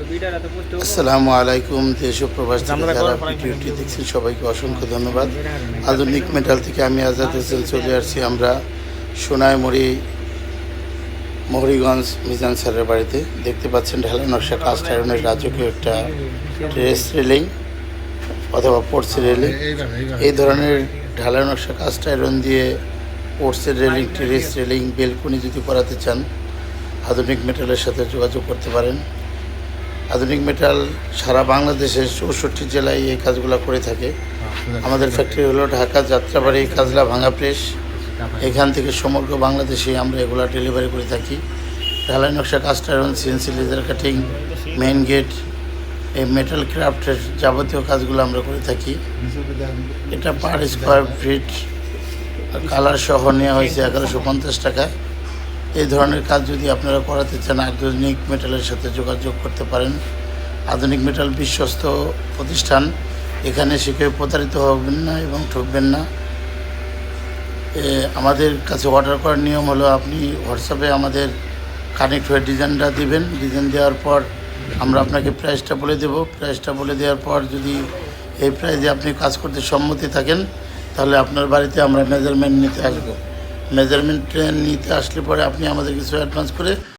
আসসালামু আলাইকুম। দেশ ও প্রবাস থেকে যারা ভিডিওটি দেখছেন সবাইকে অসংখ্য ধন্যবাদ। আধুনিক মেটাল থেকে আমি আজাদ হোসেন চলে আসছি আমরা সোনাইমুড়ি মহরিগঞ্জ মিজান স্যারের বাড়িতে। দেখতে পাচ্ছেন ঢালাই নকশা কাস্ট আয়রনের রাজকীয় একটা টেরেস রেলিং অথবা পোর্টস রেলিং। এই ধরনের ঢালাই নকশা কাস্ট আয়রন দিয়ে পোর্টসের রেলিং, টেরেস রেলিং, বেলকনি যদি করাতে চান আধুনিক মেটালের সাথে যোগাযোগ করতে পারেন। আধুনিক মেটাল সারা বাংলাদেশের 64 জেলায় এই কাজগুলো করে থাকে। আমাদের ফ্যাক্টরি হলো ঢাকা, যাত্রাবাড়ি, কাজলা, ভাঙা প্রেস। এখান থেকে সমগ্র বাংলাদেশে আমরা এগুলো ডেলিভারি করে থাকি। ঢালাই নকশা cast iron, CNC laser cutting, main gate, এই মেটাল ক্রাফটের যাবতীয় কাজগুলো আমরা করে থাকি। এটা পার স্কোয়ার ফিট কালার সহ নেওয়া হয়েছে 1150 টাকায়। এই ধরনের কাজ যদি আপনারা করাতে চান আধুনিক মেটালের সাথে যোগাযোগ করতে পারেন। আধুনিক মেটাল বিশ্বস্ত প্রতিষ্ঠান, এখানে শিখে প্রতারিত হবেন না এবং ঠকবেন না। আমাদের কাছে অর্ডার করার নিয়ম হলো আপনি হোয়াটসঅ্যাপে আমাদের কানেক্ট হয়ে ডিজাইনটা দিবেন। ডিজাইন দেওয়ার পর আমরা আপনাকে প্রাইসটা বলে দেব। প্রাইসটা বলে দেওয়ার পর যদি এই প্রাইসে আপনি কাজ করতে সম্মতি থাকেন তাহলে আপনার বাড়িতে আমরা মেজারমেন্ট নিতে আসবো। মেজারমেন্ট নিতে আসলে পরে আপনি আমাদের কিছু অ্যাডভান্স করে